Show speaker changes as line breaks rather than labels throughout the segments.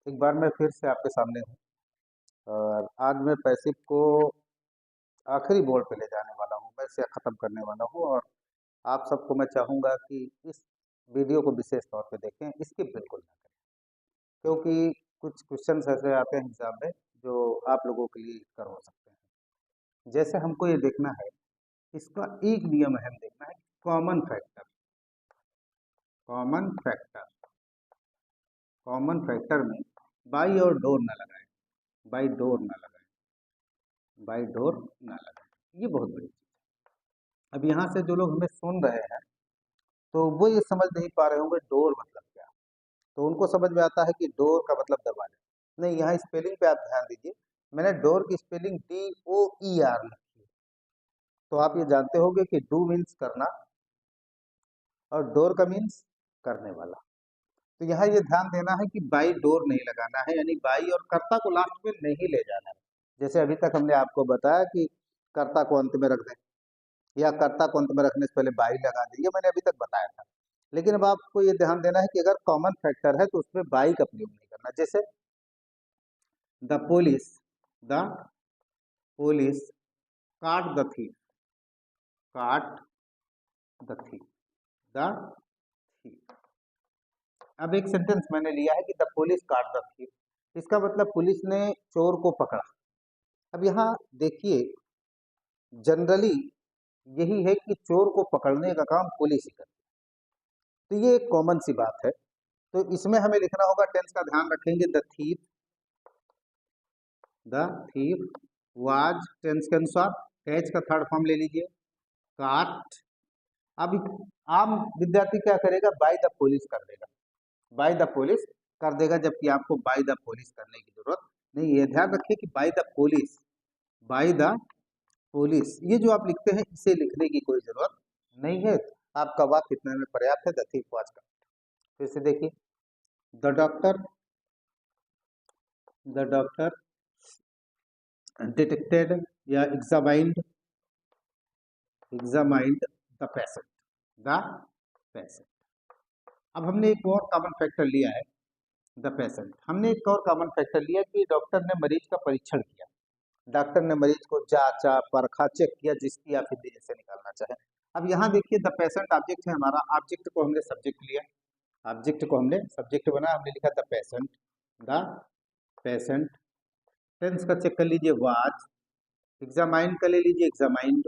एक बार मैं फिर से आपके सामने हूँ और आज मैं पैसिव को आखिरी बोर्ड पे ले जाने वाला हूँ, मैं इसे ख़त्म करने वाला हूँ और आप सबको मैं चाहूँगा कि इस वीडियो को विशेष तौर पे देखें, स्किप बिल्कुल ना करें क्योंकि कुछ क्वेश्चंस ऐसे आते हैं एग्ज़ाम में जो आप लोगों के लिए कर हो सकते हैं। जैसे हमको ये देखना है, इसका एक नियम है, हमें देखना है common factor. Common factor common factor में बाई और डोर ना लगाएं, बाई डोर ना लगाएं, बाई डोर ना लगाएं, ये बहुत बड़ी चीज़ है। अब यहाँ से जो लोग हमें सुन रहे हैं तो वो ये समझ नहीं पा रहे होंगे डोर मतलब क्या। तो उनको समझ में आता है कि डोर का मतलब दरवाजा। नहीं, यहाँ स्पेलिंग पे आप ध्यान दीजिए, मैंने डोर की स्पेलिंग DOER लिखी है। तो आप ये जानते होंगे कि डू मीन्स करना और डोर का मीन्स करने वाला। तो यहाँ ये ध्यान देना है कि बाई डोर नहीं लगाना है, यानी बाई और कर्ता को लास्ट में नहीं ले जाना है। जैसे अभी तक हमने आपको बताया कि कर्ता को अंत में रख दें या कर्ता को अंत में रखने से पहले बाई लगा दें, ये मैंने अभी तक बताया था। लेकिन अब आपको ये ध्यान देना है कि अगर कॉमन फैक्टर है तो उसमें बाई का प्रयोग नहीं करना। जैसे द पुलिस द पुलिस काट द थीफ, काट द थीफ, द थीफ। अब एक सेंटेंस मैंने लिया है कि द पुलिस काट द थीफ, इसका मतलब पुलिस ने चोर को पकड़ा। अब यहाँ देखिए, जनरली यही है कि चोर को पकड़ने का काम पुलिस ही करती है, तो ये एक कॉमन सी बात है। तो इसमें हमें लिखना होगा, टेंस का ध्यान रखेंगे, द थीफ वाज टेंस के अनुसार, कैच का थर्ड फॉर्म ले लीजिए, काट। अब आम विद्यार्थी क्या करेगा, बाय द पुलिस कर देगा, बाय द पुलिस कर देगा, जबकि आपको बाय द पुलिस करने की जरूरत नहीं है। ध्यान रखिए कि by the police, by the police, ये जो आप लिखते हैं इसे लिखने की कोई जरूरत नहीं है। आपका वाक्य इतने में पर्याप्त है, द थीफ वाज का। फिर से देखिए, the doctor the doctor detected या examined the patient, the patient. अब हमने एक और कॉमन फैक्टर लिया है, द पेशेंट। हमने एक और कॉमन फैक्टर लिया कि डॉक्टर ने मरीज का परीक्षण किया, डॉक्टर ने मरीज को जांचा परखा चेक किया, जिसकी आप हिंदी जैसे निकालना चाहें। अब यहाँ देखिए, द पेशेंट ऑब्जेक्ट है हमारा, ऑब्जेक्ट को हमने सब्जेक्ट लिया, ऑब्जेक्ट को हमने सब्जेक्ट बना, हमने लिखा the patient, the patient. Tense का चेक कर लीजिए, वाज। एग्जामाइंड का ले लीजिए, एग्जामाइंड,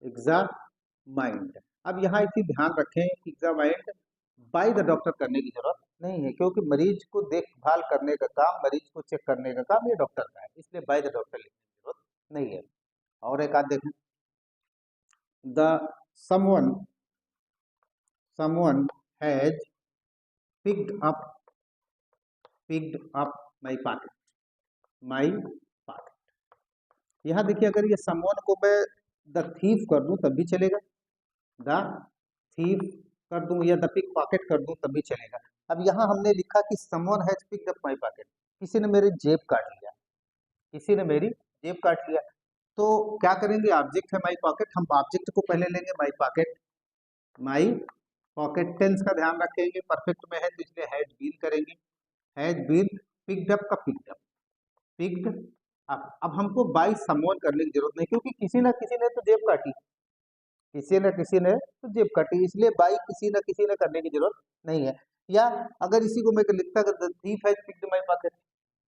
एग्जामाइंड। अब यहाँ इसी ध्यान रखें कि एग्जामाइंड बाय द डॉक्टर करने की जरूरत नहीं है, क्योंकि मरीज को देखभाल करने का काम, मरीज को चेक करने का काम ये डॉक्टर का है, इसलिए बाय द डॉक्टर लिखने की जरूरत नहीं है। और एक आध देखें, the someone someone has picked up my pocket, my pocket. यहाँ देखिए, अगर ये समवन को मैं द थीफ कर दूं तब भी चलेगा, द थीफ कर दूं या द पिक पॉकेट कर दूं तब भी चलेगा। अब यहाँ हमने लिखा कि someone has picked up my pocket, किसी ने मेरी जेब काट लिया, किसी ने मेरी जेब काट लिया। तो क्या करेंगे, ऑब्जेक्ट है माई पॉकेट, हम ऑब्जेक्ट को पहले लेंगे, my pocket, my pocket. Tense का ध्यान रखेंगे, परफेक्ट में है तो इसलिए हैज बीन करेंगे, हैज बीन पिक्ड अप का पिक्ड अप, पिक्ड अप। अब हमको बाय समवन करने की जरूरत नहीं, क्योंकि किसी ना किसी ने तो जेब काटी, किसी न किसी ने तो जेब काटी, इसलिए बाई किसी न किसी ने करने की जरूरत नहीं है। या अगर इसी को मैं लिखता the thief has picked my pocket,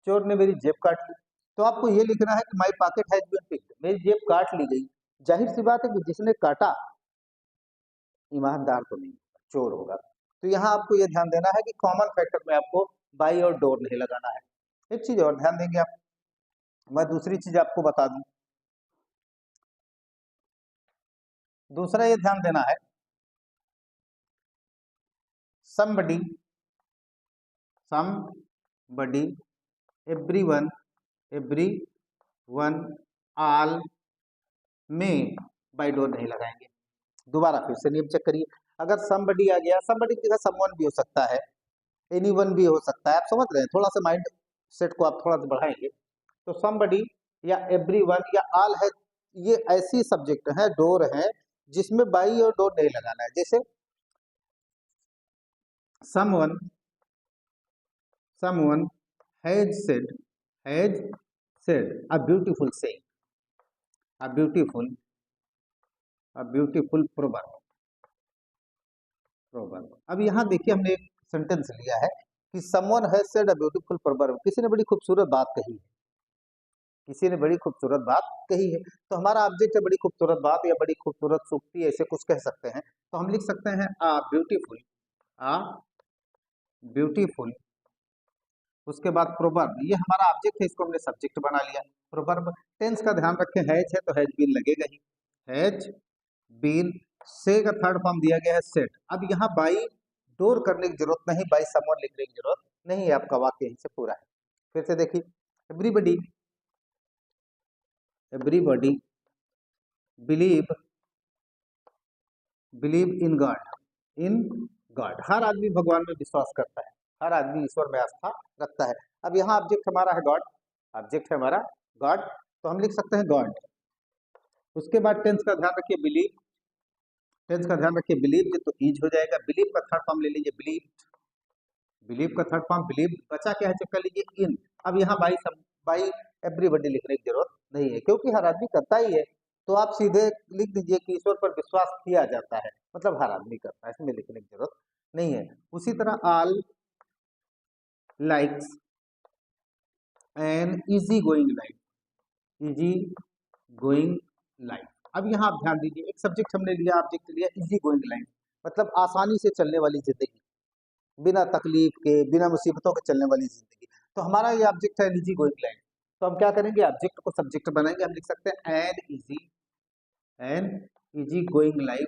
चोर ने मेरी जेब काट ली, तो आपको ये लिखना है कि my pocket has been picked, मेरी जेब काट ली गई। जाहिर सी बात है कि जिसने काटा ईमानदार तो नहीं, चोर होगा। तो यहाँ आपको ये ध्यान देना है कि कॉमन फैक्टर में आपको बाई और डोर नहीं लगाना है। एक चीज और ध्यान देंगे आप, मैं दूसरी चीज आपको बता दूं, दूसरा ये ध्यान देना है, somebody somebody everyone everyone all में बाय डोर नहीं लगाएंगे। दोबारा फिर से नियम चेक करिए, अगर somebody आ गया, somebody की जगह someone भी हो सकता है, anyone भी हो सकता है, आप समझ रहे हैं, थोड़ा सा माइंड सेट को आप थोड़ा सा बढ़ाएंगे। तो somebody या everyone या all है, ये ऐसी सब्जेक्ट है, डोर है जिसमें बाई और डोर नहीं लगाना है। जैसे someone has said a beautiful saying, a beautiful proverb. अब यहाँ देखिए हमने एक सेंटेंस लिया है कि someone has said a beautiful proverb, किसी ने बड़ी खूबसूरत बात कही है, किसी ने बड़ी खूबसूरत बात कही है। तो हमारा ऑब्जेक्ट है बड़ी खूबसूरत बात या बड़ी खूबसूरत सूक्ति, ऐसे कुछ कह सकते हैं। तो हम लिख सकते हैं आ ब्यूटीफुल, उसके बाद प्रोवर्ब, ये हमारा ऑब्जेक्ट है, इसको हमने सब्जेक्ट बना लिया। प्रोवर्ब, टेंस का ध्यान रखें, हैज है तो हैज बीन लगेगा ही, हैज बीन। से का थर्ड फॉर्म दिया गया है सेट। अब यहाँ बाई डोर करने की जरूरत नहीं, बाई समवन लिखने की जरूरत नहीं है, आपका वाक्य यहीं से पूरा है। फिर से देखिए, एवरीबडी बिलीव इन गॉड, हर आदमी भगवान में विश्वास करता है, हर आदमी ईश्वर में आस्था रखता है। अब यहाँ ऑब्जेक्ट हमारा है गॉड, ऑब्जेक्ट है हमारा गॉड, तो हम लिख सकते हैं गॉड। उसके बाद टेंस का ध्यान रखिए, बिलीव, टेंस का ध्यान रखिए, बिलीव तो ईज हो जाएगा, बिलीव का थर्ड फॉर्म ले लीजिए बिलीव का थर्ड फॉर्म बिलीव, बचा क्या है, चेक कर लीजिए इन। अब यहाँ बाई एवरीबडी लिखने की जरूरत नहीं है, क्योंकि हर आदमी करता ही है। तो आप सीधे लिख दीजिए कि ईश्वर पर विश्वास किया जाता है, मतलब हर आदमी करता है, इसमें लिखने की जरूरत नहीं है। उसी तरह all likes N easy going life, easy going life. अब यहाँ आप ध्यान दीजिए, एक सब्जेक्ट हमने लिया, ऑब्जेक्ट लिया, इजी गोइंग लाइफ, मतलब आसानी से चलने वाली जिंदगी, बिना तकलीफ के, बिना मुसीबतों के चलने वाली जिंदगी। तो हमारा ये ऑब्जेक्ट है इजी गोइंग लाइफ, तो हम क्या करेंगे, ऑब्जेक्ट को सब्जेक्ट बनाएंगे, हम लिख सकते हैं an easy going life.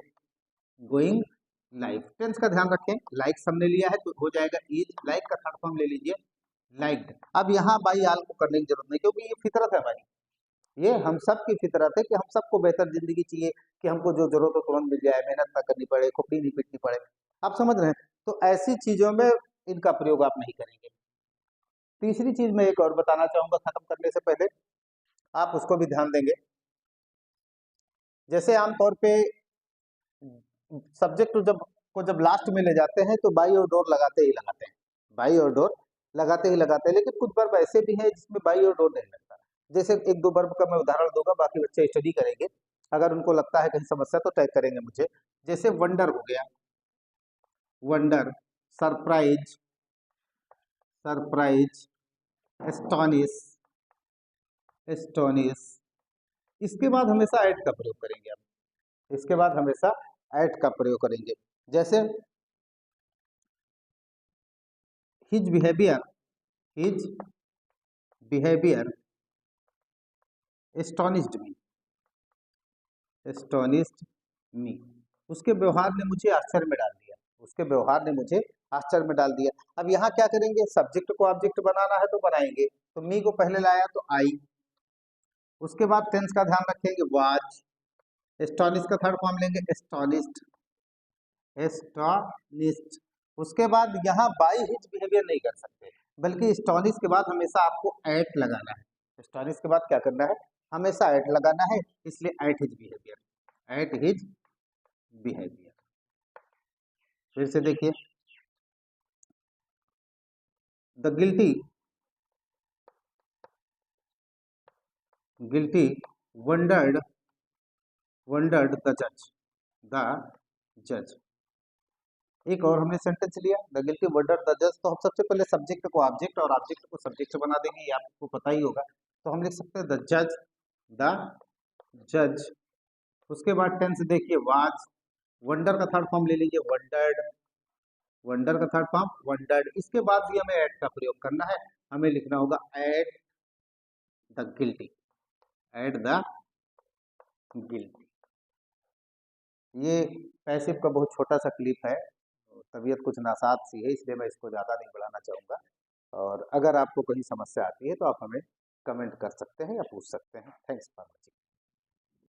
Tense का ध्यान रखें, लाइक्स हमने लिया है तो हो जाएगा इज, लाइक का थर्ड फॉर्म ले लीजिए लाइक्ड। अब यहाँ बाई आल को करने की जरूरत नहीं, क्योंकि ये फितरत है भाई, ये हम सब की फितरत है कि हम सबको बेहतर जिंदगी चाहिए, कि हमको जो जरूरत हो तुरंत मिल जाए, मेहनत ना करनी पड़े, खोपड़ी नहीं पीटनी पड़े। आप समझ रहे हैं, तो ऐसी चीजों में इनका प्रयोग आप नहीं करेंगे। तीसरी चीज मैं एक और बताना चाहूंगा खत्म करने से पहले, आप उसको भी ध्यान देंगे। जैसे आमतौर पे सब्जेक्ट जब लास्ट में ले जाते हैं तो बाई और डोर लगाते ही लगाते हैं, बाई और डोर लगाते ही लगाते हैं, लेकिन कुछ वर्ब ऐसे भी हैं जिसमें बाई और डोर नहीं लगता। जैसे एक दो वर्ब का मैं उदाहरण दूंगा, बाकी बच्चे स्टडी करेंगे, अगर उनको लगता है कहीं समस्या तो टैग करेंगे मुझे। जैसे वंडर हो गया, वंडर, सरप्राइज, एस्टोनिश, इसके बाद हमेशा ऐड का प्रयोग करेंगे आप, इसके बाद हमेशा ऐड का प्रयोग करेंगे। जैसे हिज बिहेवियर एस्टोनिश्ड मी, उसके व्यवहार ने मुझे आश्चर्य में डाल दिया, उसके व्यवहार ने मुझे आश्चर्य में डाल दिया। अब यहाँ क्या करेंगे, सब्जेक्ट को ऑब्जेक्ट बनाना है तो बनाएंगे, तो मी को पहले लाया तो आई, उसके बाद टेंस का ध्यान रखेंगे वाज, एस्टोनिश का थर्ड फॉर्म लेंगे एस्टोनिश्ड। उसके बाद यहाँ बाई हिज बिहेवियर नहीं कर सकते, बल्कि एस्टोनिश के बाद हमेशा आपको एट लगाना है, एस्टोनिश के बाद क्या करना है, हमेशा एट लगाना है, इसलिए एट हिज बिहेवियर। फिर से देखिए, द गिल्टी वंडर्ड द जज। एक और हमने सेंटेंस लिया, द गिल्टी वंडर्ड द जज, तो हम सबसे पहले सब्जेक्ट को ऑब्जेक्ट और ऑब्जेक्ट को सब्जेक्ट बना देंगे, ये आपको पता ही होगा। तो हम लिख सकते हैं द जज। उसके बाद टेंस देखिए, वाज, वंडर का थर्ड फॉर्म ले लीजिए वंडर का थर्ड फॉर्म वंडर्ड। इसके बाद भी हमें ऐड का प्रयोग करना है, हमें लिखना होगा एट द गिल्टी, ये पैसिव का बहुत छोटा सा क्लिप है, तबीयत कुछ नासाज सी है, इसलिए मैं इसको ज़्यादा नहीं बढ़ाना चाहूँगा। और अगर आपको कहीं समस्या आती है तो आप हमें कमेंट कर सकते हैं या पूछ सकते हैं। Thanks for watching.